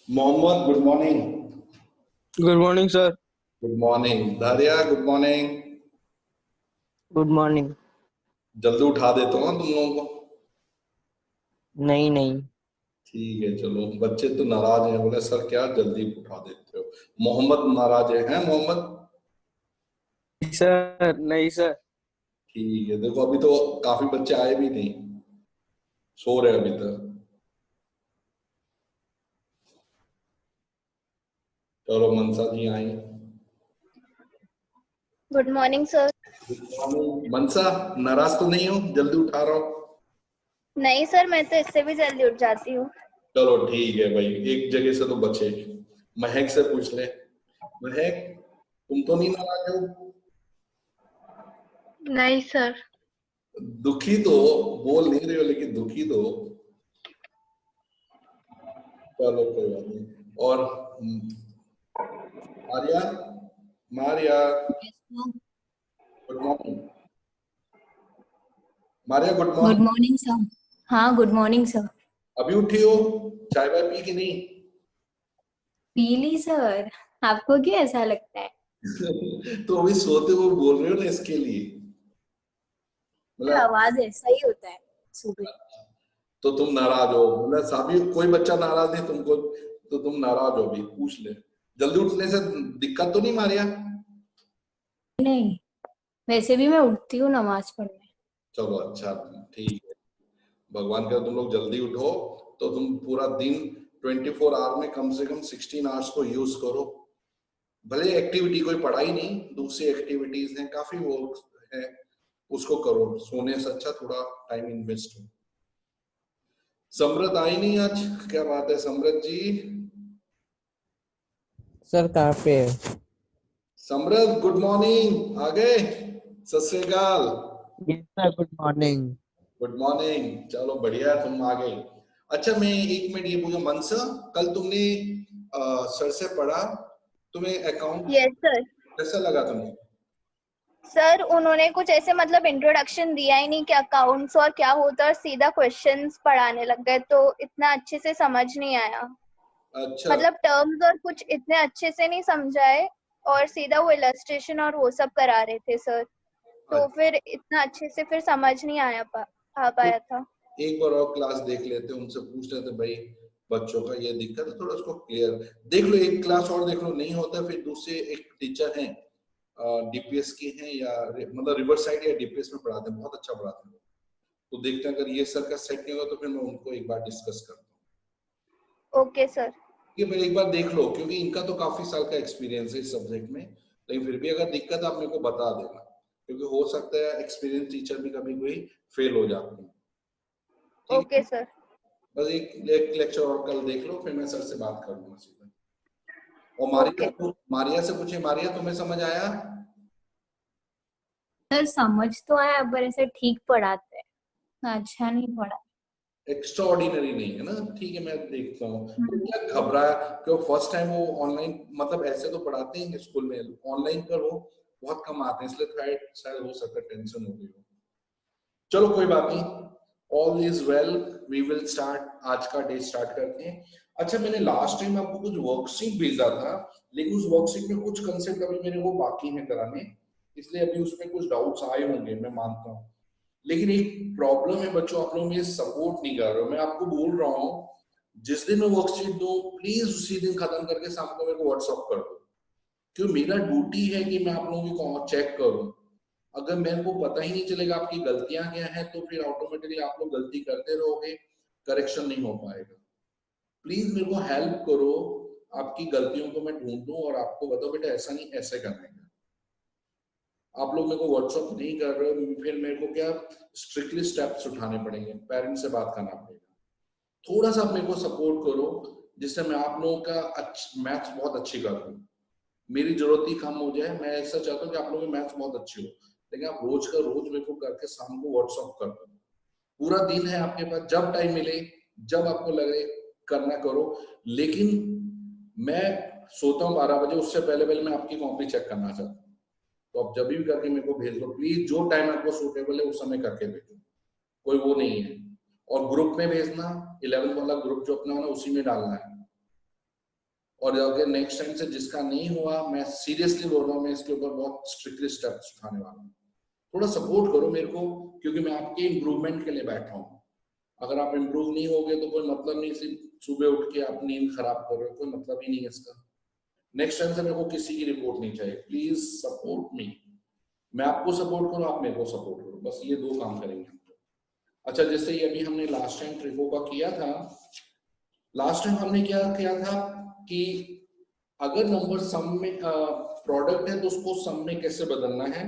Mohammad, good morning. Good morning sir. Good morning. Dhariya, good morning. Good morning. जल्दी उठा देता हूँ तुम लोगों को। नहीं नहीं ठीक है, चलो। बच्चे तो नाराज हैं, बोले सर क्या जल्दी उठा देते हो। मोहम्मद नाराज है मोहम्मद? सर, नहीं सर। ठीक है, देखो अभी तो काफी बच्चे आए भी नहीं, सो रहे अभी तक। चलो, मनसा जी आई। Good morning sir. Good morning. Mansa, नाराज तो नहीं हो? जल्दी उठा रहा हूँ। नहीं सर, मैं तो इससे भी जल्दी उठ जाती हूँ। चलो ठीक है भाई, एक जगह से तो बचे। महक से पूछ ले। महक, तुम तो नहीं नाराज हो? नहीं सर। दुखी तो बोल नहीं रहे हो, लेकिन दुखी तो। चलो कोई बात नहीं। और Maria, Maria, good morning. Maria, good good morning. Morning sir. हाँ, गुड मॉर्निंग सर। अभी उठी हो? चाय वाय पी कि नहीं? पी ली सर। आपको क्यों ऐसा लगता है? तो अभी सोते हुए बोल रहे हो ना, इसके लिए। मतलब आवाज ऐसा ही होता है सुबह। तो तुम नाराज हो? मतलब सभी, कोई बच्चा नाराज नहीं तुमको, तो तुम नाराज हो? अभी पूछ ले। जल्दी उठने से दिक्कत तो नहीं मारिया? नहीं, वैसे भी मैं उठती हूँ नमाज पढ़ने। चलो अच्छा, ठीक है। भगवान का तुम लोग जल्दी उठो, तो तुम पूरा दिन 24 आवर में कम से कम 16 आवर्स को यूज करो। भले एक्टिविटी, कोई पढ़ाई नहीं, दूसरी एक्टिविटीज हैं, काफी वर्क है, उसको करो। सोने से अच्छा थोड़ा टाइम इन्वेस्ट हो। समृद्ध आई नहीं आज? क्या बात है समृद्ध जी? सर कहाँ पे है? समृद्ध, गुड मॉर्निंग। आ गए? सत श्री अकाल। Yes sir, good morning. Good morning. चलो बढ़िया, तुम आ गए। अच्छा, मैं एक मिनट ये पूछूं, मनसा, कल तुमने सर से पढ़ा, तुम्हें अकाउंट यस सर। कैसा लगा तुम्हें? सर उन्होंने कुछ ऐसे मतलब इंट्रोडक्शन दिया ही नहीं कि अकाउंट्स और क्या होता है, और सीधा क्वेश्चंस पढ़ाने लग गए, तो इतना अच्छे से समझ नहीं आया। अच्छा। मतलब टर्म्स और कुछ इतने अच्छे से नहीं समझाए, और सीधा वो इलस्ट्रेशन और वो सब करा रहे थे सर, तो फिर इतना अच्छे से फिर समझ नहीं आ पाया था। एक बार और क्लास देख लेते, उनसे पूछ लेते, भाई बच्चों का ये दिक्कत है, थोड़ा उसको क्लियर देख लो। एक क्लास और देख लो, नहीं होता फिर दूसरे एक टीचर हैं, डीपीएस की हैं, या मतलब रिवर साइड या डीपीएस में पढ़ाते हैं, बहुत अच्छा पढ़ाते हैं। तो देखते हैं, अगर ये सर का सेट नहीं होगा तो फिर मैं उनको एक बार डिस्कस करता हूँ। Okay sir. ये मेरे एक बार देख लो, क्योंकि इनका तो काफी साल का एक्सपीरियंस है इस सब्जेक्ट में। लेकिन फिर भी अगर दिक्कत आप मेरे को बता देना, क्योंकि हो सकता है एक्सपीरियंस टीचर भी कभी कोई फेल हो जाते हैं। ठीक ओके है, सर। बस एक लेक्चर और कल देख लो, फिर मैं सर से बात कर लूंगा सीधा। और मारिया से पूछे, मारिया तुम्हें समझ आया? सर समझ तो आया, पर ऐसे ठीक पढ़ाते हैं, अच्छा नहीं पढ़ा। एक्स्ट्रा ऑर्डिनरी नहीं है ना? ठीक है, मैं देखता हूँ। तो क्या घबराया? क्यों फर्स्ट टाइम वो ऑनलाइन, मतलब ऐसे तो पढ़ाते हैं स्कूल में, ऑनलाइन पर वो बहुत कम आते हैं, इसलिए शायद हो सकता है टेंशन हो गई हो। चलो कोई बात नहीं, all is well, we will start. आज का डे स्टार्ट करते हैं। अच्छा, मैंने लास्ट टाइम आपको कुछ वर्कशीट भेजा था, लेकिन उस वर्कशीट में कुछ कंसेप्ट अभी मेरे को बाकी है कराने, इसलिए अभी उसमें कुछ डाउट्स आए होंगे, मैं मानता हूँ। लेकिन एक प्रॉब्लम है बच्चों, आप लोग मुझे सपोर्ट नहीं कर रहे हो। मैं आपको बोल रहा हूँ, जिस दिन मैं वर्कशीट दूं, प्लीज उसी दिन खत्म करके शाम को मेरे को व्हाट्सअप कर दो, क्योंकि मेरा ड्यूटी है कि मैं आप लोगों को चेक करूं। अगर मेरे को पता ही नहीं चलेगा आपकी गलतियां क्या हैं, तो फिर ऑटोमेटिकली आप लोग गलती करते रहोगे, करेक्शन नहीं हो पाएगा। प्लीज मेरे को हेल्प करो, आपकी गलतियों को मैं ढूंढूं और आपको बताओ बेटा ऐसा नहीं ऐसे करने का। आप लोग मेरे को व्हाट्सअप नहीं कर रहे हो, फिर मेरे को क्या स्ट्रिक्टली स्टेप्स उठाने पड़ेंगे, पेरेंट्स से बात करना पड़ेगा। थोड़ा सा आप मेरे को सपोर्ट करो जिससे मैं आप लोगों का मैथ्स बहुत अच्छी कर दूं। मेरी जरूरत ही कम हो जाए। मैं ऐसा चाहता हूँ कि आप लोगों की मैथ्स बहुत अच्छी हो, लेकिन आप रोज का रोज मेरे को करके शाम को व्हाट्सअप कर दो। पूरा दिन है आपके पास, जब टाइम मिले, जब आपको लगे करना करो। लेकिन मैं सोता हूँ 12 बजे, उससे पहले पहले मैं आपकी कॉपी चेक करना चाहता हूँ। तो आप जब भी करके मेरे को भेज दो प्लीज, जो टाइम आपको सूटेबल है उस समय करके भेजो, कोई वो नहीं है। और ग्रुप में भेजना, 11th वाला ग्रुप जो अपना है ना उसी में डालना है। और अगर नेक्स्ट टाइम से जिसका नहीं हुआ, मैं सीरियसली बोल रहा हूँ, मैं इसके ऊपर बहुत स्ट्रिक्टली स्टेप्स उठाने वाला हूँ। थोड़ा सपोर्ट करो मेरे को, क्योंकि मैं आपके इम्प्रूवमेंट के लिए बैठा हूँ। अगर आप इम्प्रूव नहीं होगे तो कोई मतलब नहीं, सिर्फ सुबह उठ के आप नींद खराब कर रहे हो, कोई मतलब ही नहीं है इसका। नेक्स्ट टाइम से मेरे को किसी की रिपोर्ट नहीं चाहिए, प्लीज सपोर्ट मी। मैं आपको सपोर्ट करूँ, आप मेरे को सपोर्ट करो, बस ये 2 काम करेंगे हम लोग। अच्छा, जैसे ये अभी हमने लास्ट टाइम ट्रिको का किया था, लास्ट टाइम हमने क्या किया था कि अगर नंबर सम में प्रोडक्ट है तो उसको सम में कैसे बदलना है।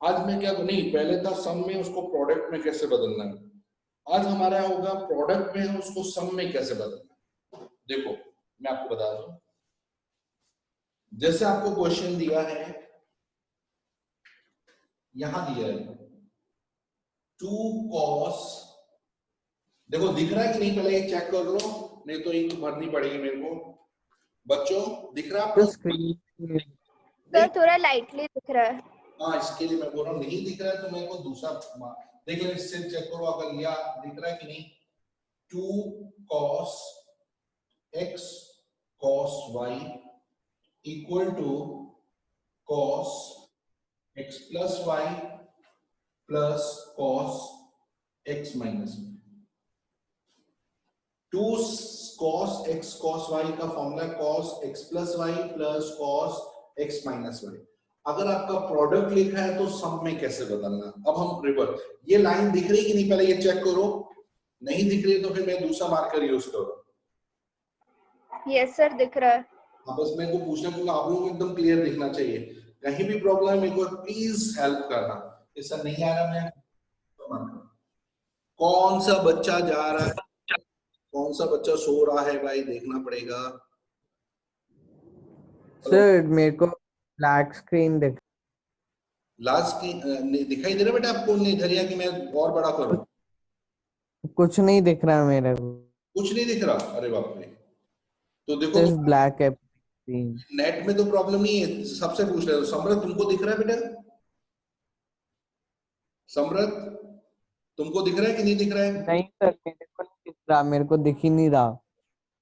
आज मैं क्या नहीं, पहले था सम में उसको प्रोडक्ट में कैसे बदलना है। आज हमारा होगा प्रोडक्ट में है उसको सम में कैसे बदलना है। देखो मैं आपको बता दूं, जैसे आपको क्वेश्चन दिया है, यहां दिया है 2 cos, देखो दिख रहा है कि नहीं, पहले ये चेक कर लो, नहीं तो इंक भरनी पड़ेगी मेरे को। बच्चों दिख रहा है आपको? स्क्रीन सर थोड़ा लाइटली दिख रहा है। हाँ, इसके लिए मैं बोल रहा हूँ, नहीं दिख रहा है तो मेरे को दूसरा देख ले, इससे चेक करो अगर या दिख रहा है कि नहीं। 2 cos x cos y equal to cos x plus y plus cos x minus 2 cos x cos y का formula cos x plus y plus cos x minus y। अगर आपका प्रोडक्ट लिखा है तो सम में कैसे बदलना। अब हम रिवर्स, ये लाइन दिख रही कि नहीं पहले ये चेक करो, नहीं दिख रही तो फिर मैं दूसरा मार्कर यूज करूँ। यस सर दिख रहा है। हाँ, बस मेरे को पूछना, क्योंकि आप लोगों को एकदम क्लियर दिखना चाहिए। कहीं भी प्रॉब्लम है मेरे को प्लीज हेल्प करना, ऐसा नहीं आ रहा मैं कौन सा बच्चा जा रहा है, कौन सा बच्चा सो रहा है भाई, देखना पड़ेगा। सर मेरे को ब्लैक स्क्रीन दिख लास्ट की दिखाई दे रहा बेटा आपको धरिया कि मैं और बड़ा करूं? कुछ नहीं दिख रहा मेरे को, कुछ नहीं दिख रहा? अरे बाप रे। तो देखो सिर्फ ब्लैक है स्क्रीन। नेट में तो प्रॉब्लम नहीं है, सबसे पूछ रहे हो। समृत तुमको दिख रहा है बेटा? समृत तुमको दिख रहा है कि नहीं दिख रहा है? नहीं सर मेरे को नहीं दिख रहा, मेरे को दिख ही नहीं रहा।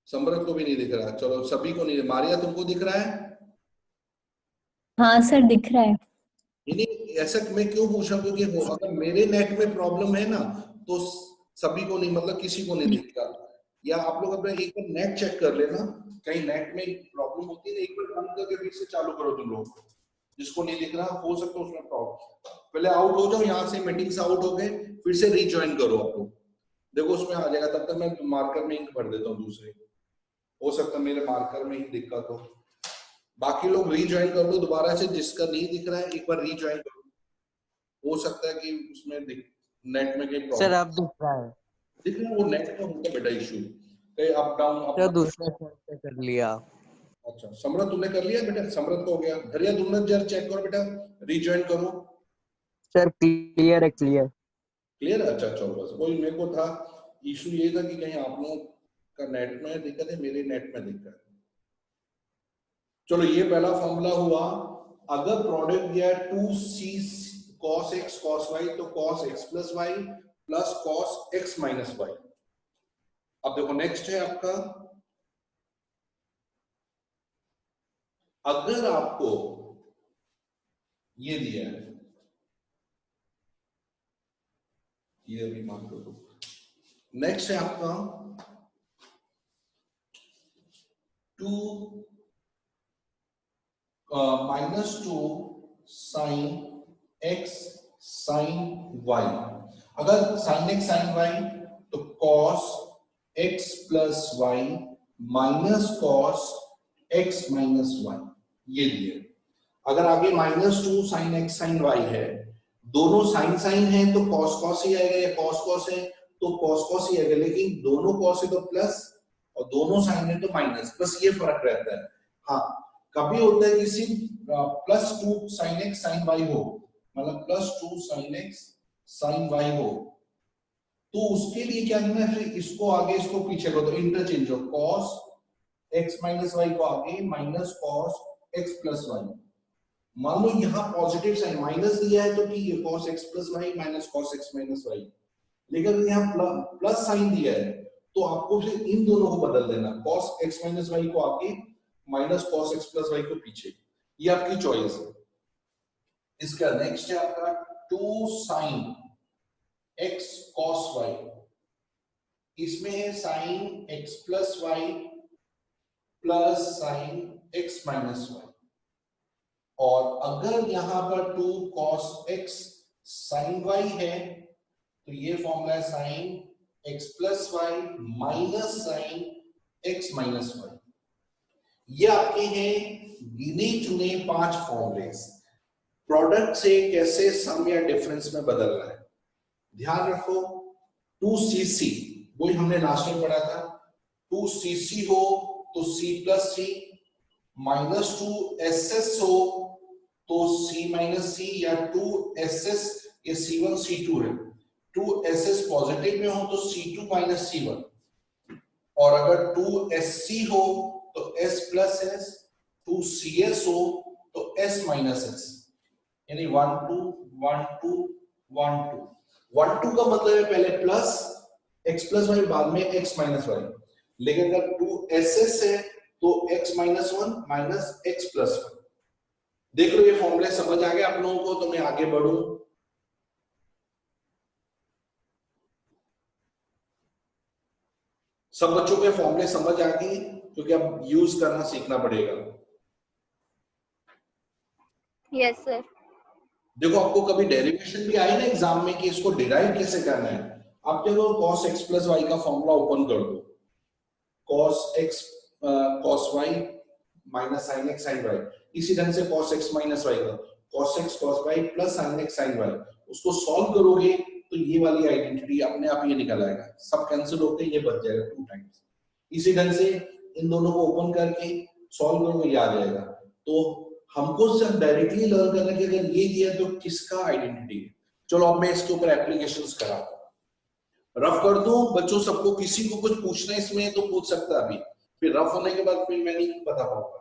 समृत को भी नहीं दिख रहा, चलो सभी को नहीं। मारिया तुमको दिख रहा है? हाँ सर दिख रहा है। नहीं, ऐसा मैं क्यों पूछ रहा हूँ, क्योंकि अगर मेरे नेट में प्रॉब्लम है ना तो सभी को नहीं, मतलब किसी को नहीं दिखता। या आप लोग अपना एक बार नेट चेक कर लेना, कहीं नेट में प्रॉब्लम होती है, एक बार बंद करके फिर से चालू करो तुम लोग। जिसको नहीं दिख रहा हो सकता है उसमें प्रॉब्लम, पहले आउट हो जाओ यहाँ से, मीटिंग से आउट हो गए, फिर से रीज्वाइन करो आप लोग, देखो उसमें आ जाएगा। तब तक मैं मार्कर में इंक भर देता हूँ दूसरे, हो सकता है मेरे मार्कर में ही दिक्कत हो। बाकी लोग रीज्वाइन कर लो दोबारा से, जिसका नहीं दिख रहा है एक बार रीज्वाइन करो, हो सकता है कि उसमें नेट में कहीं सर प्रॉब्लम अब दिख रहा है। दिख रहा है। वो नेट का होता है बेटा इशू, कहीं अप डाउन सर दूसरे सर से कर लिया। अच्छा समृत तुमने कर लिया बेटा? समृत को हो गया। धरिया तुमने जरा चेक करो बेटा, रीज्वाइन करो। सर क्लियर है, क्लियर। क्लियर है? अच्छा चलो, बस वही मेरे को था इशू, ये था कि कहीं आप लोगों का नेट में दिक्कत है, मेरे नेट में दिक्कत है। चलो ये पहला फॉर्मूला हुआ। अगर प्रोडक्ट दिया 2c cos x cos y तो cos x plus y plus cos x minus y। अब देखो नेक्स्ट है आपका, अगर आपको ये दिया है, ये अभी मार्क कर दो। नेक्स्ट है आपका 2 -2 sin x sin y। अगर sin x sin y तो cos x plus y minus cos x minus y, ये दिए। अगर आगे -2 sin x sin y है, दोनों साइन साइन है तो cos cos ही आएगा, या cos cos है तो cos cos ही आएगा, लेकिन दोनों cos है तो प्लस और दोनों साइन है तो माइनस, बस ये फर्क रहता है। हाँ, कभी होता है किसी +2 sin x sin y हो, मतलब +2 sin x sin y हो, तो उसके लिए क्या करना है, फिर इसको आगे इसको पीछे करो, तो इंटरचेंज हो, cos x minus y को आगे minus cos x plus y। मान लो यहाँ पॉजिटिव साइन माइनस दिया है तो ठीक है, cos x plus y minus cos x minus y, लेकिन अगर यहाँ प्लस साइन दिया है तो आपको फिर इन दोनों को बदल देना, cos x minus y को आगे minus cos x plus y को पीछे, ये आपकी चॉइस है। इसका नेक्स्ट है आपका 2 sin x cos y, इसमें है sin x plus y plus sin x minus y, और अगर यहां पर 2 cos x sin y है तो ये फॉर्मूला है sin x plus y minus sin x minus y। ये आपके हैं गिने चुने 5 फॉर्मूलेस, प्रोडक्ट से कैसे सम या डिफरेंस में बदलना है। ध्यान रखो 2cc वही हमने लास्ट में पढ़ा था, 2cc हो तो c plus c, minus 2ss हो तो c माइनस c, या 2ss ये c1 c2 है, 2ss पॉजिटिव में हो तो c2 माइनस c1, और अगर 2sc हो तो s प्लस s, 2cs हो तो s माइनस s, यानी 1 2 1 2 1 2 1 2 का मतलब है पहले प्लस x प्लस y बाद में x माइनस y, लेकिन अगर 2ss है तो x minus 1 minus x plus 1। देख लो ये फॉर्मूले समझ आ गए आप लोगों को, तो मैं आगे बढ़ूं। सब बच्चों के फॉर्मूले समझ आ गए, क्योंकि अब यूज करना सीखना पड़ेगा। Yes sir. देखो आपको कभी डेरिवेशन भी आए ना एग्जाम में कि इसको डिराइव कैसे करना है, आप क्या करो cos x plus y का फॉर्मूला ओपन कर दो, cos x cos y minus sin x sin y, इसी ढंग से cos x माइनस y का cos x cos y plus sin x sin y, उसको सॉल्व करोगे तो ये वाली आइडेंटिटी अपने आप ये निकल आएगा, सब कैंसिल होके ये बच जाएगा 2 टाइम्स। इसी ढंग से इन दोनों को ओपन करके सॉल्व करोगे, ये आ जाएगा। तो हमको सिर्फ डायरेक्टली लर्न करना कि अगर ये दिया तो किसका आइडेंटिटी है। चलो अब मैं इसके ऊपर एप्लीकेशंस कराता हूं, रफ कर दूं बच्चों सबको, किसी को कुछ पूछना है इसमें तो पूछ सकता है अभी, फिर रफ होने के बाद फिर मैं नहीं बता पाऊंगा।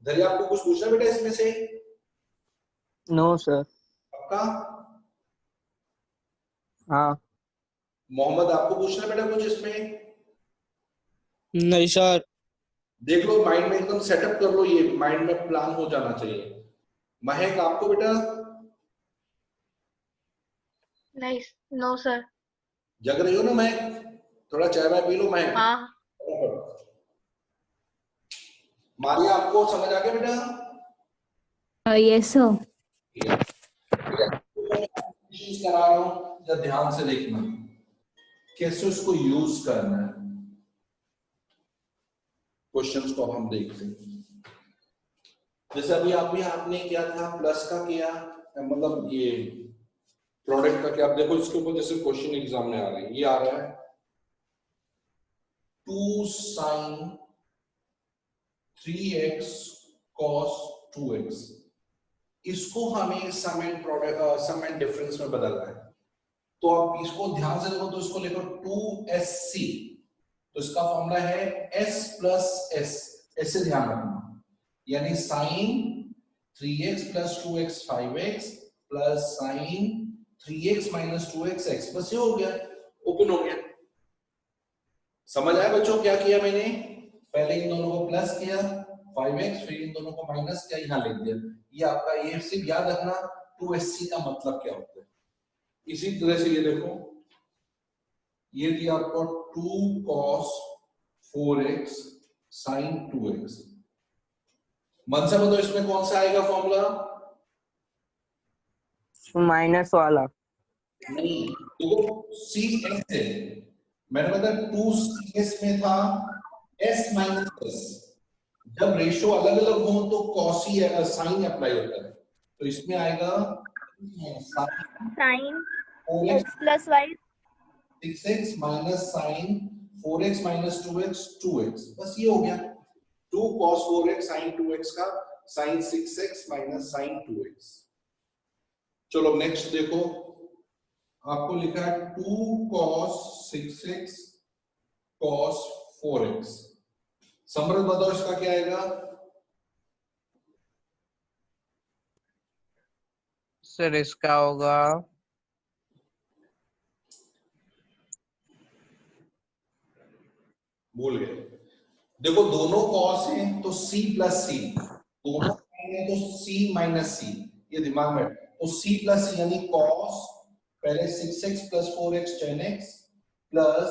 धैर्य आपको कुछ पूछना बेटा इसमें से? No sir. पक्का? हाँ। मोहम्मद आपको पूछना बेटा कुछ इसमें? नहीं सर। देख लो माइंड में एकदम सेटअप कर लो, ये माइंड में प्लान हो जाना चाहिए। महक आपको बेटा? नहीं, नो सर। जग रही हो ना महक? थोड़ा चाय वाय पी लो महक। हाँ। मारिया आपको समझ आ गया बेटा? Yes sir. करा रहा हूं, जरा ध्यान से देखना कैसे उसको यूज करना है। क्वेश्चंस को हम देखते हैं, जैसे अभी आपने क्या था, प्लस का किया, मतलब ये प्रोडक्ट का क्या, आप देखो इसके ऊपर जैसे क्वेश्चन एग्जाम में आ रहे हैं, ये आ रहा है 2 sin 3x cos 2x, इसको हमें सम एंड डिफरेंस में बदलना है। तो आप इसको ध्यान से देखो, तो इसको लिखो 2sc, तो इसका फॉर्मूला है s प्लस s, ऐसे ध्यान रखना, यानी sin 3x plus 2x 5x plus sin 3x minus 2x x, बस ये हो गया, ओपन हो गया। समझ आया बच्चों क्या किया मैंने? पहले इन दोनों को प्लस किया 5x, फिर इन दोनों को माइनस किया, यहाँ लिख दिया। ये आपका, ये सिर्फ याद रखना 2sc का मतलब क्या होता है। इसी तरह से ये देखो, ये दिया आपको 2 cos 4x sin 2x, मन से बताओ इसमें कौन सा आएगा फॉर्मूला? माइनस वाला। नहीं, देखो cs है, मैंने बताया 2cs में था s माइनस s, जब रेशियो अलग अलग हो तो cos ही साइन अप्लाई होता है, तो इसमें आएगा sine x plus y 6x minus sine 4x minus 2x 2x, बस ये हो गया 2 cos 4x sin 2x का sin 6x minus sin 2x। चलो नेक्स्ट देखो, आपको लिखा है 2 cos 6x cos 4x। समृद्ध बताओ इसका क्या आएगा? सर इसका होगा भूल गए। देखो दोनों cos हैं तो c प्लस c, दोनों sin है तो c माइनस c, ये दिमाग में। तो c प्लस c यानी cos पहले 6x plus 4x 10x plus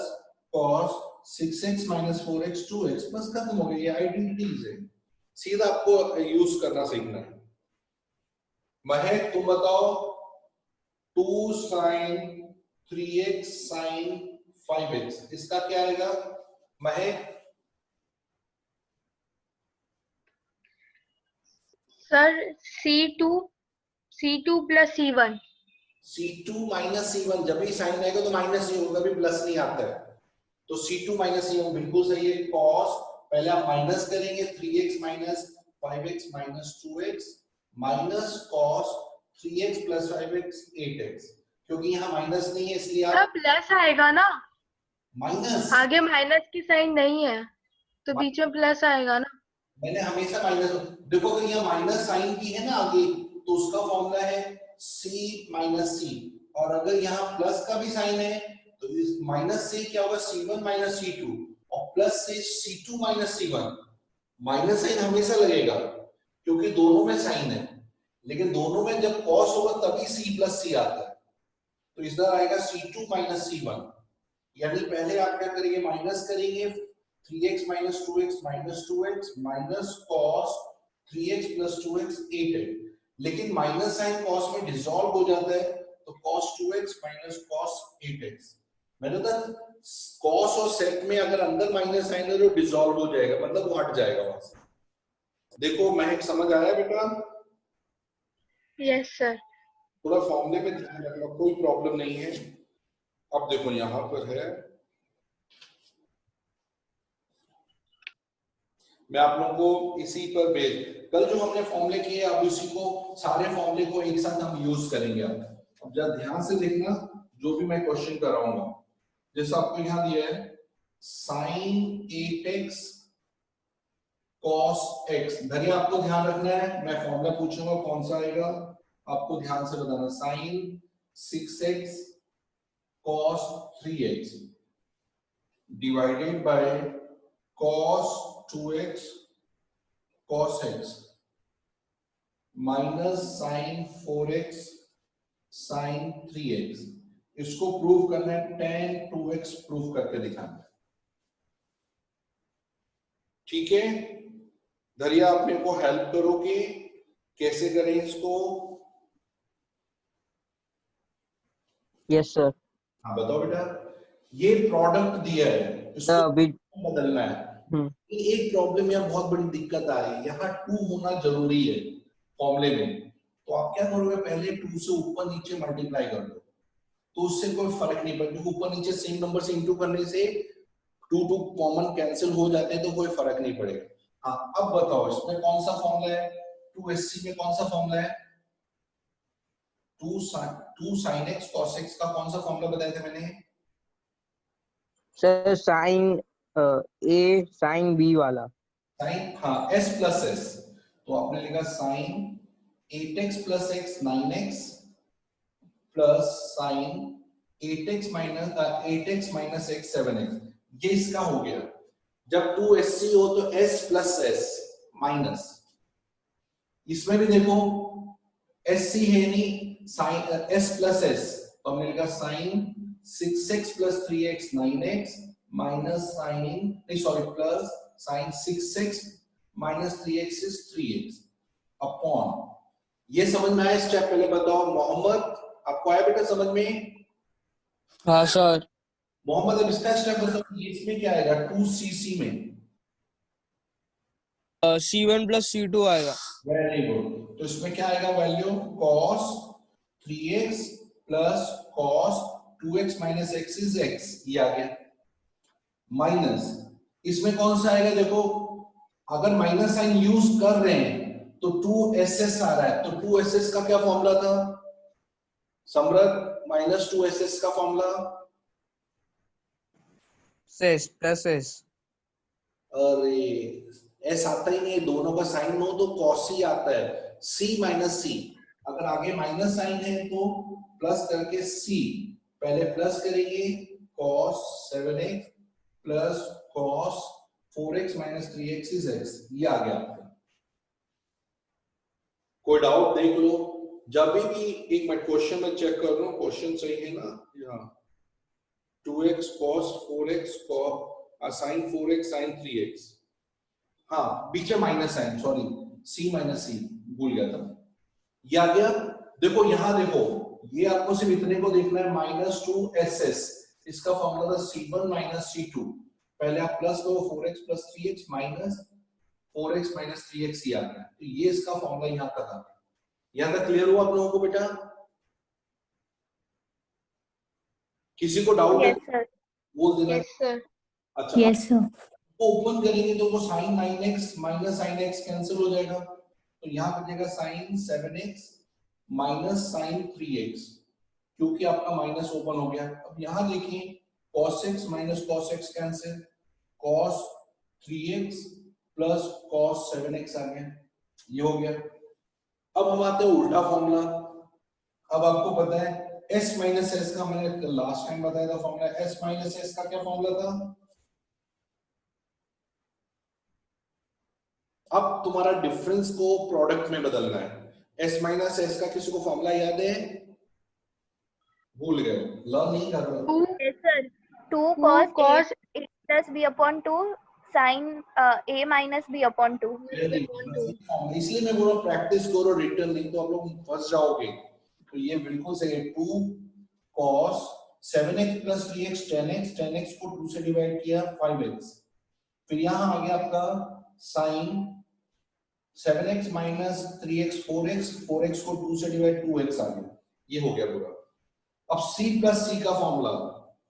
cos 6x minus 4x 2x, बस खत्म हो गया। ये आइडेंटिटीज है, सीधा आपको यूज करना सीखना है। महक तुम बताओ 2 sin 3x sin 5x, इसका क्या आएगा महक? Sir C2 plus C1। C2 minus C1, जब भी साइन आएगा तो माइनस ही होगा, कभी प्लस नहीं आता है। तो C2 माइनस C1 बिल्कुल सही है। cos पहले आप माइनस करेंगे 3x minus 5x minus 2x minus cos 3x plus 5x 8x, क्योंकि यहाँ माइनस नहीं है इसलिए आप प्लस आएगा ना, माइनस, आगे माइनस की साइन नहीं है तो बीच में प्लस आएगा ना। मैंने हमेशा माइनस, देखो अगर यहाँ माइनस साइन की है ना आगे, तो उसका फॉर्मूला है c माइनस c, और अगर यहाँ प्लस का भी साइन है तो इस माइनस से क्या होगा c1 माइनस c2, और प्लस से c2 minus c1। Minus sign हमेशा लगेगा क्योंकि दोनों में साइन है, लेकिन दोनों में जब cos होगा तभी c प्लस c आता है, तो इस बार आएगा c2 माइनस c1। यानी पहले आप क्या करेंगे, माइनस करेंगे 3x minus 2x minus 2x minus cos 3x plus 2x 8x, लेकिन माइनस साइन cos में डिसॉल्व हो जाता है, तो cos 2x minus cos 8x। मैंने कहा cos और sec में अगर अंदर माइनस साइन है तो डिसॉल्व हो जाएगा, मतलब वो हट जाएगा वहां से। देखो महक समझ आया बेटा? Yes sir. थोड़ा फॉर्मूले में ध्यान रखना, कोई प्रॉब्लम नहीं है। अब देखो यहाँ पर है, मैं आप लोगों को इसी पर कल जो हमने फॉर्मूले किए अब इसी को, सारे फॉर्मूले को एक साथ हम यूज करेंगे। अब जरा ध्यान से देखना जो भी मैं क्वेश्चन कराऊंगा। जैसा आपको यहाँ दिया है sin 8x cos x, धरिए आपको ध्यान रखना है, मैं फॉर्मूला पूछूंगा कौन सा आएगा, आपको ध्यान से बताना। sin 6x cos 3x divided by cos 2x cos x minus sin 4x sin 3x, इसको प्रूव करना है, tan 2x प्रूव करके दिखाना है। ठीक है, धरिया आप मेरे को हेल्प करोगे कैसे करें इसको? Yes sir. हाँ बताओ बेटा, ये प्रोडक्ट दिया है, इसको अभी बदलना है। एक प्रॉब्लम यहाँ बहुत बड़ी दिक्कत आ रही है, यहाँ 2 होना जरूरी है फॉर्मूले में, तो आप क्या करोगे, पहले 2 से ऊपर नीचे मल्टीप्लाई कर दो, तो उससे कोई फर्क नहीं पड़ता, ऊपर नीचे सेम नंबर से इंटू करने से 2 कॉमन कैंसिल हो जाते हैं, तो कोई फर्क नहीं पड़ेगा। हाँ अब बताओ इसमें कौन सा फॉर्मूला है, 2SC में कौन सा फॉर्मूला है? 2 sin x cos x का कौन सा फॉर्मूला बताया था मैंने? Sir sine A sine B वाला। साइन, हाँ s प्लस s, तो आपने लिखा sine 8x plus x 9x plus sine 8x minus x 7x, ये इसका हो गया। जब 2SC हो तो s प्लस s माइनस, इसमें भी देखो SC है नहीं, साइन s प्लस s, तो हमने लिखा sine 6x plus 3x 9x minus sine, नहीं sorry, plus sine 6x minus 3x is 3x upon, ये समझ में आया स्टेप? पहले बताओ मोहम्मद, आपको आया बेटा समझ में? हाँ सर। मोहम्मद अब इसका स्टेप बताओ, इसमें क्या आएगा 2cc में? C1 प्लस C2 आएगा। वेरी गुड, तो इसमें क्या आएगा value, cos 3x plus cos 2x minus x is x, ये आ गया माइनस, इसमें कौन सा आएगा देखो, अगर माइनस साइन यूज कर रहे हैं तो 2ss आ रहा है, तो 2ss का क्या फॉर्मूला था सम्राट, माइनस 2ss का फॉर्मूला, एस प्लस एस। अरे एस आता ही नहीं, दोनों का साइन हो तो कॉस ही आता है, c माइनस सी, अगर आगे माइनस साइन है तो प्लस करके c, पहले प्लस करेंगे cos 7x plus cos 4x minus 3x is x, ये आ गया आपका। कोई डाउट देख लो, जब भी एक मिनट क्वेश्चन में चेक कर रहा हूँ, क्वेश्चन सही है ना, यहाँ 2x cos 4x sin 4x sin 3x, हाँ पीछे minus sine, sorry c minus C भूल गया था, ये आ गया। देखो यहाँ देखो, ये आपको सिर्फ इतने को देखना है, माइनस 2ss, इसका फॉर्मूला था c1 माइनस c2, पहले आप प्लस करो 4x plus 3x minus 4x minus 3x ही आ गया, तो ये इसका फॉर्मूला यहाँ का था। यहाँ तक क्लियर हुआ आप लोगों को बेटा? किसी को डाउट है? Yes sir. बोल देना। Yes sir. अच्छा यस सर। तो ओपन करेंगे तो वो sin 9x minus sin x cancel हो जाएगा, तो यहाँ बचेगा sin 7x minus sin 3x, क्योंकि आपका माइनस ओपन हो गया। अब यहाँ देखिए cos x minus cos x cancel, cos 3x plus cos 7x आ गया, ये हो गया। अब हम आते हैं उल्टा फॉर्मूला। अब आपको पता है s माइनस s का, मैंने लास्ट टाइम बताया था फॉर्मूला, s माइनस s का क्या फॉर्मूला था? अब तुम्हारा डिफरेंस को प्रोडक्ट में बदलना है, s माइनस s का किसी को फॉर्मूला याद है? भूल गए, लर्न नहीं कर रहे हो? Yes sir, 2 cos a plus b upon 2 sin a minus b upon 2। इसलिए मैं बोल रहा हूँ प्रैक्टिस करो, रिटर्न नहीं तो आप लोग फंस जाओगे। तो ये बिल्कुल सही है, 2 cos 7x plus 3x 10x, 10x को 2 से डिवाइड किया 5x, फिर यहाँ आ गया आपका sin 7x minus 3x 4x, 4x को 2 से डिवाइड 2x आ गया, ये हो गया पूरा। अब c प्लस c का फॉर्मूला,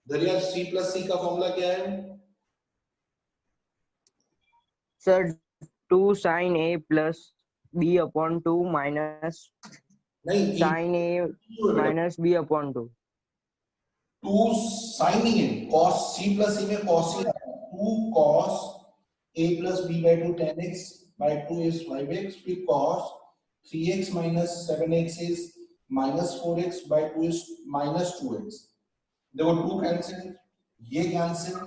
दरिया c प्लस c का फॉर्मूला क्या है? Sir 2 sin a plus b upon 2 minus नहीं, sin a minus b upon 2। 2 sin ही है, cos c प्लस c में cos ही आता है, 2 cos a plus b by 2 10x by 2 is 5x, फिर cos 3x minus 7x is minus 4x by 2 is minus 2x, देखो 2 cancel, ये cancel,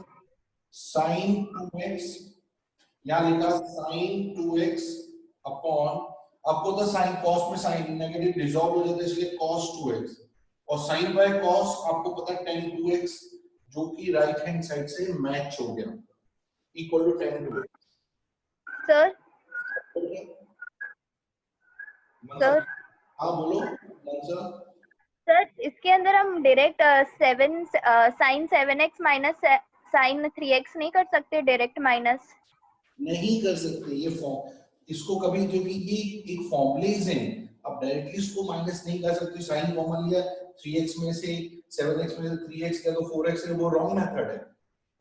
sin 2x, यहाँ लिखा sin 2x upon, आपको तो sin cos में sin नेगेटिव डिसॉल्व हो जाता है, इसलिए cos 2x, और sin बाय cos आपको पता है tan 2x, जो कि राइट हैंड साइड से मैच हो गया, equal to tan 2x। Sir sir हाँ बोलो मंसा। सर, इसके अंदर हम direct 7 sin 7x minus sin 3x नहीं कर सकते, डायरेक्ट माइनस नहीं कर सकते, ये फॉर्म, इसको कभी, क्योंकि ये एक फॉर्मूलेज है, अब डायरेक्टली इसको माइनस नहीं कर सकते, साइन कॉमन लिया 3x में से 7x में से 3x किया तो 4x है, वो रॉन्ग मेथड है।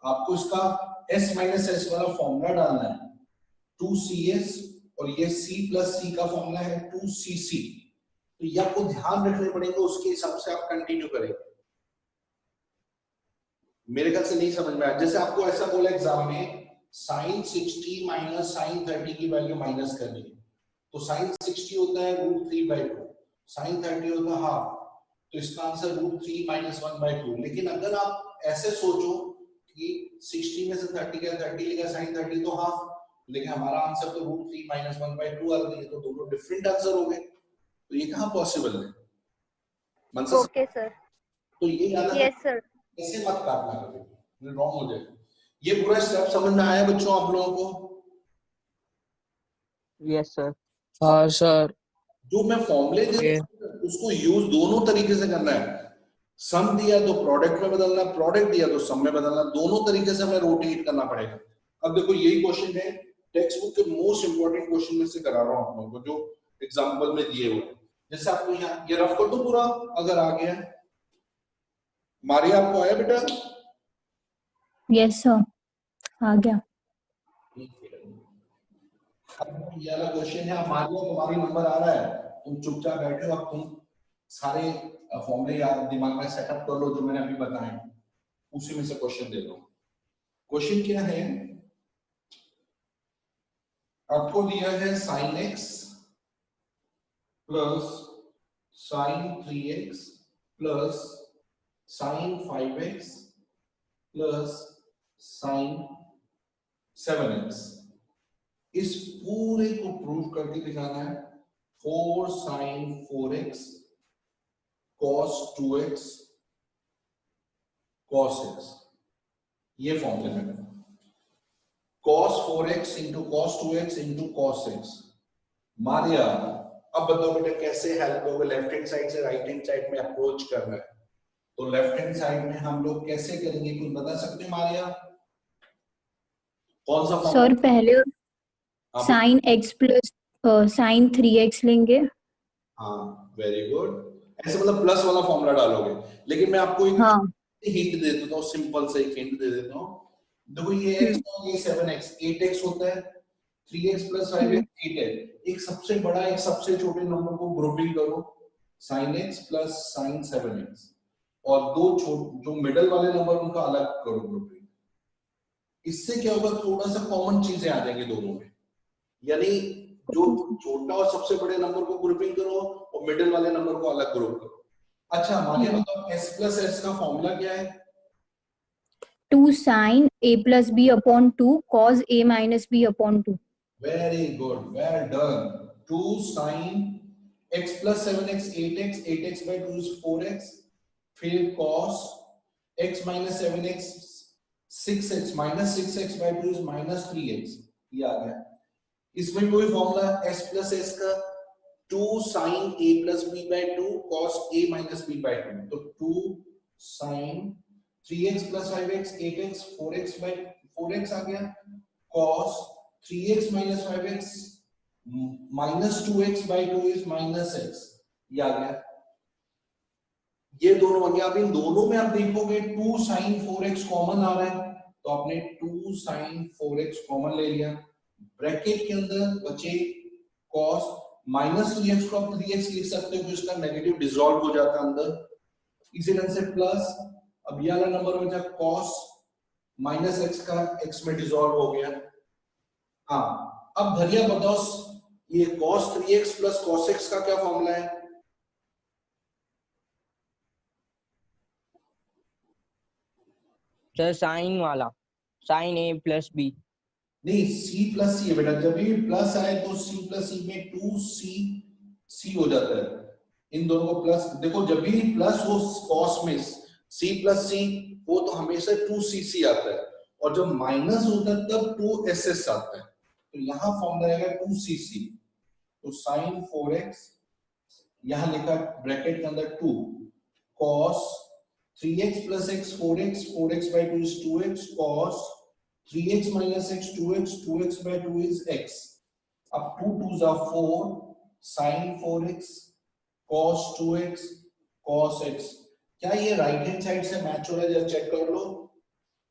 आपको इसका s माइनस s वाला फॉर्मूला डालना है, 2cs, और ये c प्लस c का फॉर्मूला है 2cc, तो ये आपको ध्यान रखने पड़ेंगे, उसके हिसाब से आप कंटिन्यू करेंगे। मेरे ख्याल से नहीं समझ में आया, जैसे आपको ऐसा बोला एग्जाम में sin 60 माइनस sin 30 की वैल्यू माइनस करनी है, तो sin 60 होता है √3/2, sin 30 होता है हाफ, तो इसका आंसर √3 माइनस 1/2। लेकिन अगर आप ऐसे सोचो कि 60 में से 30 गया, 30 लिखा, sin 30 तो हाफ, लेकिन हमारा आंसर तो √3 माइनस 1/2 आ गया, तो दोनों डिफरेंट आंसर हो गए, तो ये कहाँ पॉसिबल है? Okay sir. तो ये याद रखना, यस सर। ऐसे मत काटना कभी, रॉन्ग हो जाएगा। ये पूरा स्टेप समझ में आया बच्चों आप लोगों को? Yes sir. हाँ सर। जो मैं फॉर्मूले दे उसको यूज दोनों तरीके से करना है, सम दिया तो प्रोडक्ट में बदलना, प्रोडक्ट दिया तो सम में बदलना, दोनों तरीके से हमें रोटेट करना पड़ेगा। अब देखो यही क्वेश्चन है, टेक्स्ट बुक के मोस्ट इंपोर्टेंट क्वेश्चन में से करा रहा हूं आप लोगों को, जो एग्जांपल में दिए हुए हैं। जैसे आपको यहाँ ये रफ कर दो पूरा, अगर आ गया मारिया आपको आया बेटा? यस सर, आ गया। अब ये वाला क्वेश्चन है, मारिया तुम्हारी नंबर आ रहा है, तुम चुपचाप बैठे हो, अब तुम सारे फॉर्मूले याद दिमाग में सेटअप कर लो जो मैंने अभी बताए, उसी में से क्वेश्चन दे दो। क्वेश्चन क्या है, आपको दिया है sin x plus sin 3x plus sin 5x plus sin 7x। इस पूरे को प्रूव करके दिखाना है। 4 sin 4x cos 2x cos x, ये फॉर्मूले में cos 4x into cos 2x into cos x। Maria अब बताओ बेटा कैसे हेल्प करोगे, लेफ्ट हैंड साइड से राइट हैंड साइड में अप्रोच करना है, तो लेफ्ट हैंड साइड में हम लोग कैसे करेंगे, कुछ बता सकते हो मारिया? कौन सा फॉर्मूला? सर पहले sin x plus sin 3x लेंगे। हाँ वेरी गुड, ऐसे मतलब प्लस वाला फॉर्मूला डालोगे, लेकिन मैं आपको एक हाँ हिंट दे देता हूँ, सिंपल से एक हिंट दे देता हूँ। देखो ये x और ये 7x 8x होता है, 3x प्लस 5x 8x, एक सबसे बड़ा एक सबसे छोटे नंबर को ग्रुपिंग करो sin x plus sin 7x, और दो जो मिडल वाले नंबर उनका अलग करो ग्रुपिंग। इससे क्या होगा, थोड़ा सा कॉमन चीजें आ जाएंगी दोनों में, यानी जो छोटा और सबसे बड़े नंबर को ग्रुपिंग करो और मिडिल वाले नंबर को अलग ग्रुप करो। अच्छा मानिए बताओ s प्लस s का फॉर्मूला क्या है? 2 sin a plus b upon 2 cos a minus b upon 2। Very good, well done. 2 sin x plus 7x 8x, 8x by 2 is 4x, फिर cos x minus 7x 6x, minus 6x by 2 is minus 3x, ये आ गया। इसमें कोई formula s plus s का 2 sin a plus b by 2 cos a minus b by 2, तो 2 sin 3x plus 5x 8x 4x by 4x आ गया, cos 3x minus 5x minus 2x by 2 is minus x, ये आ गया। ये दोनों बन गया। अब इन दोनों में आप देखोगे 2 sin 4x कॉमन आ रहा है, तो आपने 2 sin 4x कॉमन ले लिया, ब्रैकेट के अंदर बचे cos माइनस 3x को आप 3x लिख सकते हो, इसका नेगेटिव डिसॉल्व हो जाता है अंदर, इसी तरह से प्लस, अब ये वाला नंबर बचा cos माइनस x का x में डिसॉल्व हो गया। हाँ अब धरिया बताओ ये cos 3x plus cos x का क्या फॉर्मूला है? सर साइन वाला, साइन a प्लस b। नहीं c प्लस c है बेटा, जब भी प्लस आए तो c प्लस c में 2c हो जाता है, इन दोनों को प्लस, देखो जब भी प्लस हो cos में c प्लस c वो तो हमेशा 2cc आता है, और जब माइनस होता है तब 2ss आता है, तो यहाँ फॉर्मूला रहेगा 2cc, तो sin 4x यहाँ लिखा ब्रैकेट के अंदर 2 cos 3x plus x 4x, 4x by 2 is 2x, cos 3x minus x 2x, 2x by 2 is x, अब 2 2s are 4 sin 4x cos 2x cos x, क्या ये right hand side से match हो रहा है, जरा चेक कर लो।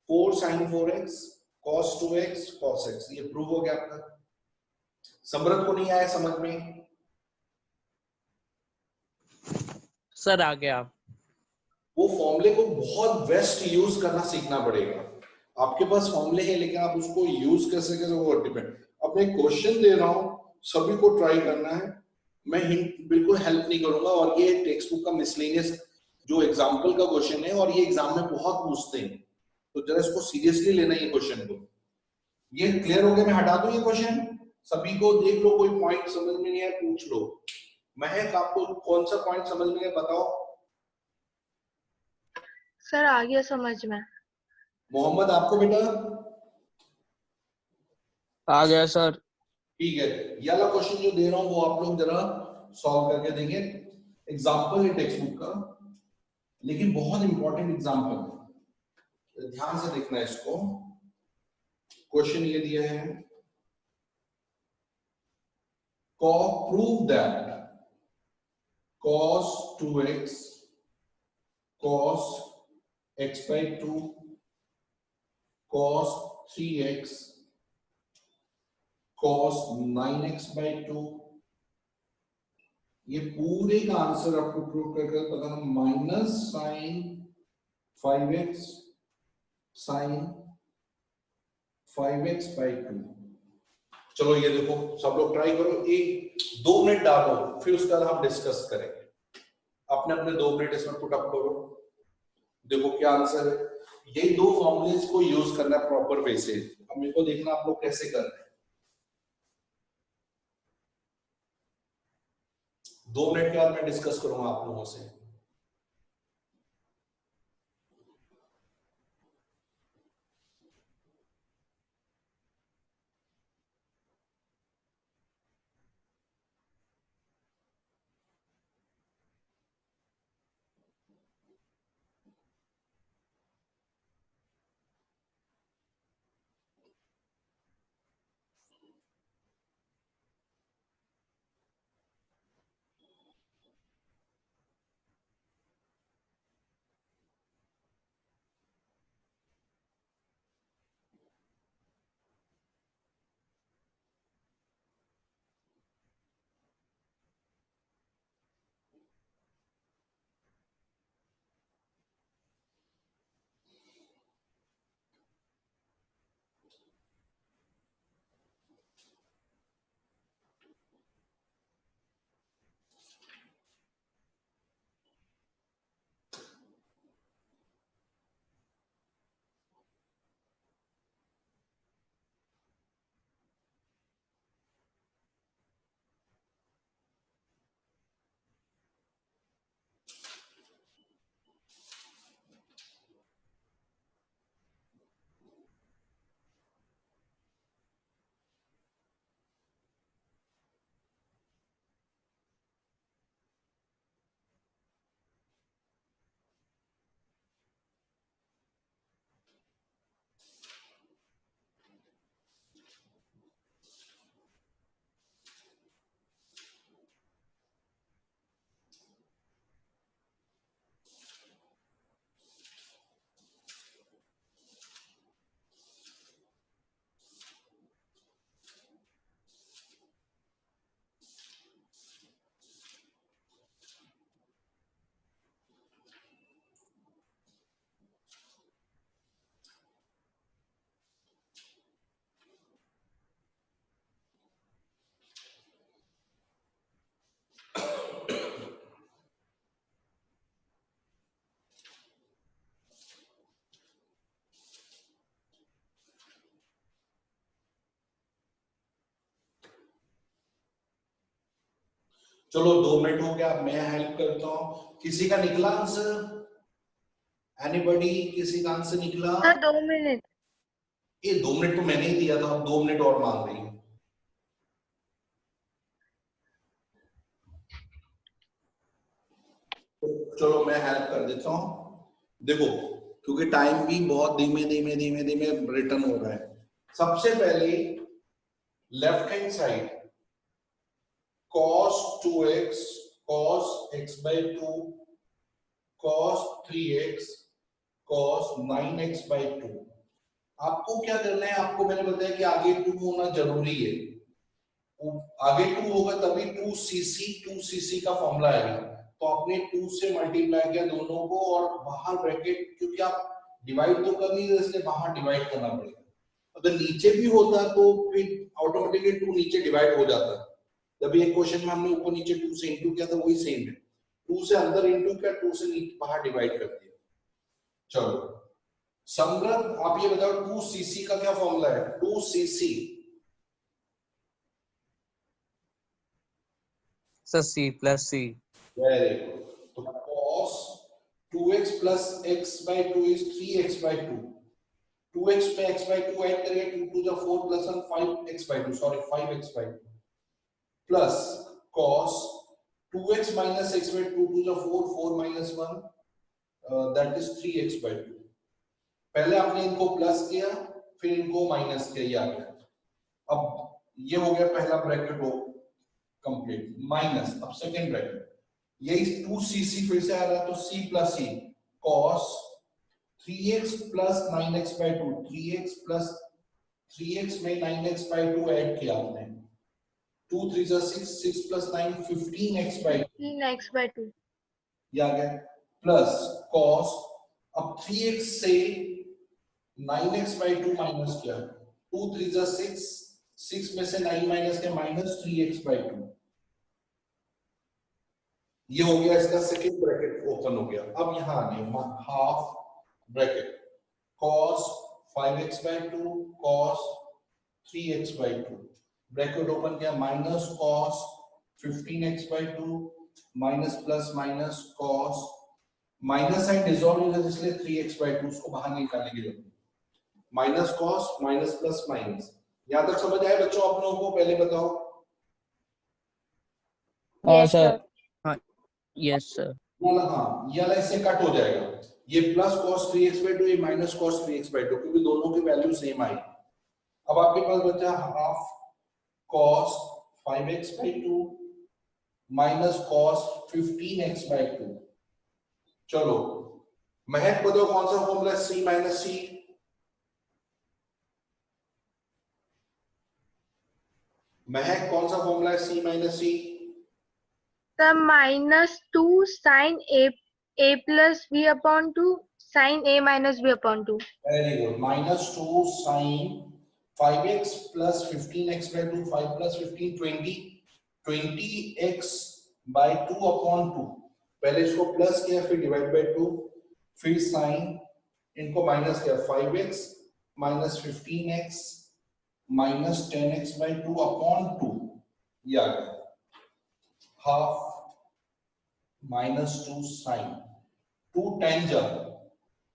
4 sin 4x cos 2x cos x, ये प्रूव हो गया आपका। समृद्ध को नहीं आया समझ में? सर आ गया। वो फॉर्मूले को बहुत बेस्ट यूज करना सीखना पड़ेगा। आपके पास फॉर्मूले हैं लेकिन आप उसको यूज कैसे करें वो डिपेंड। अब मैं क्वेश्चन दे रहा हूं, सभी को ट्राई करना है, मैं हिंट बिल्कुल हेल्प नहीं करूंगा, और ये टेक्स्ट बुक का मिसलेनियस जो एग्जाम्पल का क्वेश्चन है और ये एग्जाम में बहुत पूछते हैं, तो जरा इसको सीरियसली लेना ये क्वेश्चन को। ये क्लियर हो गया? मैं हटा दूं ये क्वेश्चन, सभी को देख लो, कोई पॉइंट समझ में नहीं आया पूछ लो। महक आपको कौन सा पॉइंट समझ में आया बताओ? सर आ गया समझ में। मोहम्मद आपको बेटा? आ गया सर। ठीक है, ये वाला क्वेश्चन जो दे रहा हूं वो आप लोग जरा सॉल्व करके देंगे। एग्जाम्पल है टेक्स्ट बुक का, लेकिन बहुत इंपॉर्टेंट एग्जाम्पल है, ध्यान से देखना है इसको। क्वेश्चन ये दिया है, prove that cos 2x cos x by 2 cos 3x cos 9x by 2, ये पूरे का आंसर आपको प्रूव करके पता है minus sign 5x sign 5x by 2। चलो ये देखो सब लोग ट्राई करो, एक 2 मिनट डालो, फिर उसके बाद हम डिस्कस करेंगे। अपने अपने 2 मिनट इसमें पुट अप करो, देखो क्या आंसर है। यही 2 फॉर्मूलेस को यूज करना है प्रॉपर वे से। अब मेरे को देखना आप लोग कैसे कर रहे हैं। 2 मिनट के बाद मैं डिस्कस करूंगा आप लोगों से। चलो 2 मिनट हो गया, अब मैं हेल्प करता हूँ। किसी का निकला आंसर? एनीबॉडी? किसी का आंसर निकला? Sir 2 minute. ये 2 मिनट तो मैंने ही दिया था, अब 2 मिनट और मांग रही हूँ। चलो मैं हेल्प कर देता हूँ। देखो क्योंकि टाइम भी बहुत धीमे धीमे धीमे धीमे रिटर्न हो रहा है। सबसे पहले left hand side cos 2x cos x by 2 cos 3x cos 9x by 2। आपको क्या करना है, आपको मैंने बताया कि आगे 2 होना जरूरी है। आगे 2 होगा तभी 2cc का फॉर्मूला आएगा। तो आपने 2 से मल्टीप्लाई किया दोनों को और बाहर ब्रैकेट, क्योंकि आप डिवाइड तो कर नहीं रहे इसलिए बाहर डिवाइड करना पड़ेगा। अगर नीचे भी होता तो फिर ऑटोमेटिकली 2 नीचे डिवाइड हो जाता। तभी एक क्वेश्चन में हमने ऊपर नीचे 2 से इंटू किया था, वही सेम है। 2 से अंदर इंटू किया, 2 से बाहर डिवाइड कर दिया। चलो समृद्ध आप ये बताओ 2cc का क्या फॉर्मूला है? 2cc sir c plus c। Very good. तो cos 2x plus x by 2 is 3x by 2। 2x पे x by 2 ऐड करेंगे, 2 to the 4 plus 1 5x by 2, sorry 5x by 2 plus cos 2x minus x by 2 to the 4 4 minus 1 that is 3x by 2। पहले आपने इनको plus किया फिर इनको minus किया, ये आ गया। अब ये हो गया पहला ब्रैकेट हो कंप्लीट, माइनस। अब सेकंड ब्रैकेट यही 2cc फिर से आ रहा है तो c plus c cos 3x plus 9x by 2, 3x plus 3x में 9x by 2 ऐड किया आपने, 2 3 जा 6, 6 plus 9 15x by 2, 15x/2 ये आ गया, प्लस cos, अब 3x से 9x by 2 माइनस किया, 2 3 जा 6, 6 में से 9 माइनस किया, माइनस 3x by 2, ये हो गया इसका सेकंड ब्रैकेट ओपन हो गया। अब यहाँ आ गया half bracket cos 5x by 2 cos 3x by 2 bracket open किया, minus cos 15x by 2 minus plus minus cos, minus sine dissolve हो जाए इसलिए 3x by 2 उसको बाहर निकालने की जरूरत, minus cos minus plus minus. यहां तक समझ आए बच्चों आप लोगों को? पहले बताओ। हाँ Yes, sir. Sir, yes sir. हाँ, ये वाला इससे कट हो जाएगा, ये प्लस cos 3x by 2, ये माइनस cos 3x by 2, क्योंकि दोनों की वैल्यू सेम आई। अब आपके पास बचा half cos 5x by 2 minus cos 15x by 2। चलो महक बताओ कौन सा फॉर्मूला c माइनस c? महक कौन सा फॉर्मूला है c minus c? the -2 sin a plus b upon 2 sin a minus b upon 2. Very good, minus 2 sin 5x plus 15x by 2, 5 plus 15 20, 20x by 2 upon 2, पहले इसको plus किया फिर divide by 2, फिर sign इनको minus किया, 5x minus 15x minus 10x by 2 upon 2, ये आ गया half minus 2 sin 2 10 जा,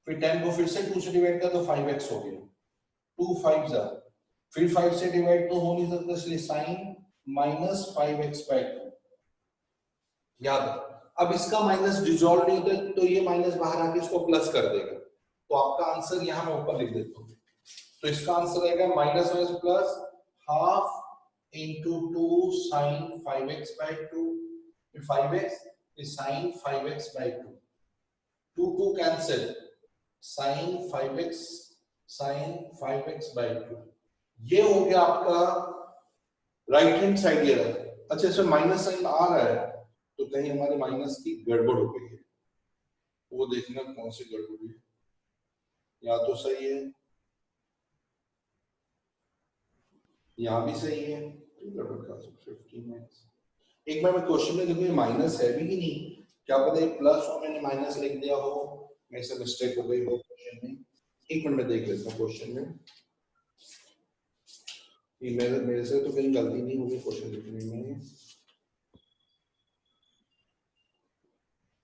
फिर 10 को फिर से 2 से डिवाइड कर तो 5x हो गया, 2 5 जा, फिर 5 से डिवाइड तो हो नहीं सकता इसलिए sin माइनस 5x by 2, याद है। अब इसका माइनस डिसॉल्व नहीं होता तो ये माइनस बाहर आके इसको प्लस कर देगा, तो आपका आंसर यहाँ मैं ऊपर लिख देता हूँ, तो इसका आंसर आएगा minus minus plus half into 2 sin 5x by 2, 5x is sin 5x by 2, 2 cancel, sin 5x by 2, ये हो गया आपका राइट हैंड साइड। ये रहा, अच्छा इसमें माइनस साइन आ रहा है तो कहीं हमारे माइनस की गड़बड़ हो गई है, वो देखना कौन सी गड़बड़ है, या तो सही है यहाँ भी सही है, एक बार मैं क्वेश्चन में देखो ये माइनस है भी कि नहीं, क्या पता ये प्लस हो मैंने माइनस लिख दिया हो, मेरे से मिस्टेक हो गई हो क्वेश्चन में। एक मिनट में देख लेता हूँ क्वेश्चन में, ये मेरे से तो कहीं गलती नहीं होगी क्वेश्चन लिखने में।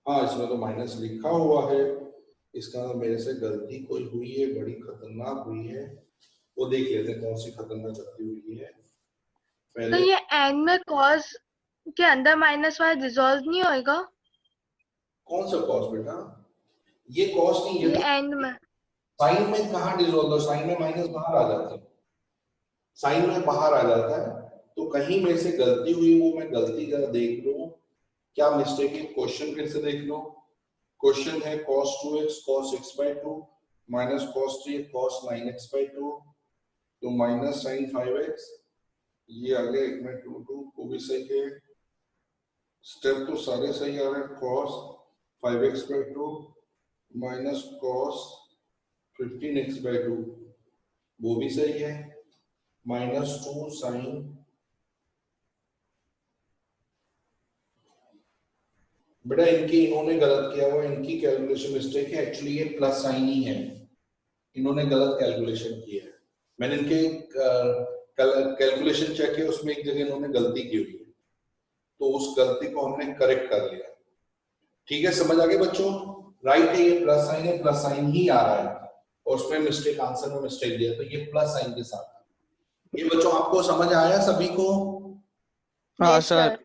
हाँ इसमें तो माइनस लिखा हुआ है, इसका मेरे से गलती कोई हुई है, बड़ी खतरनाक हुई है, वो देख लेते हैं कौन सी खतरनाक गलती हुई है। तो ये एंड में cos के अंदर माइनस वाला डिसॉल्व नहीं होएगा? कौन सा cos बेटा? ये cos नहीं, ये एंड में साइन में कहाँ डिसॉल्व हो, साइन में माइनस बाहर आ जाता है, साइन में बाहर आ जाता है, तो कहीं मेरे से गलती हुई, वो मैं गलती जरा देख लूं क्या मिस्टेक है, क्वेश्चन फिर से देख लो। क्वेश्चन है cos 2x cos x by 2 minus cos 3 cos 9x by 2, तो माइनस साइन 5x, ये आ गया, एक मिनट 2 को भी सही है, स्टेप तो सारे सही आ रहे हैं, cos 5x by 2 minus cos 15x by 2 वो भी सही है, माइनस 2 साइन, बेटा इनकी इन्होंने गलत किया हुआ, इनकी कैलकुलेशन मिस्टेक है, एक्चुअली ये प्लस साइन ही है, इन्होंने गलत कैलकुलेशन की है, मैंने इनके कैलकुलेशन चेक किया उसमें एक जगह इन्होंने गलती की हुई है, तो उस गलती को हमने करेक्ट कर लिया। ठीक है, समझ आ गए बच्चों? राइट है, ये प्लस साइन है, प्लस साइन ही आ रहा है, और उसमें मिस्टेक, आंसर में मिस्टेक दिया, तो ये प्लस साइन के साथ। ये बच्चों आपको समझ आया सभी को? हाँ Yes, सर।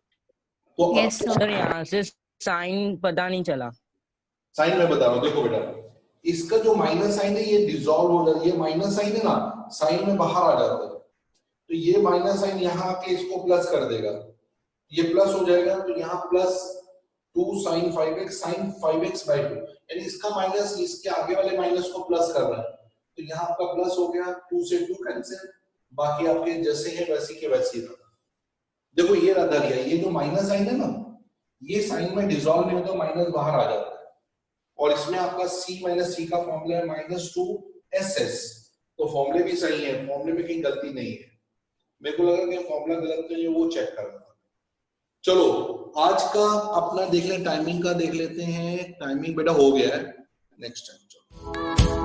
तो Yes, sir. सर यहाँ से साइन पता नहीं चला। साइन में बता रहा हूँ, देखो बेटा इसका जो माइनस साइन है ये डिसॉल्व हो जाता है, ये माइनस साइन है ना, साइन में बाहर आ जाता है, तो ये माइनस साइन यहाँ आके इसको प्लस कर देगा, ये प्लस हो जाएगा, तो यहाँ plus 2 sin 5x sin 5x by 2, यानी इसका माइनस इसके आगे वाले माइनस को प्लस कर रहा है, तो यहाँ आपका प्लस हो गया, 2 से 2 कैंसिल, बाकी आपके जैसे है वैसे के वैसे ही रहा। देखो ये रद्द गया, ये जो माइनस साइन है ना, ये साइन में डिसॉल्व नहीं होता, माइनस बाहर आ जाता है। और इसमें आपका c माइनस सी का फॉर्मूला है -2ss, तो फॉर्मूले भी सही है, फॉर्मूले में कहीं गलती नहीं है। मेरे को लगा कि फॉर्मूला गलत तो है, वो चेक कर रहा था। चलो आज का अपना देख लें, टाइमिंग का देख लेते हैं। टाइमिंग बेटा हो गया है, नेक्स्ट टाइम चलो।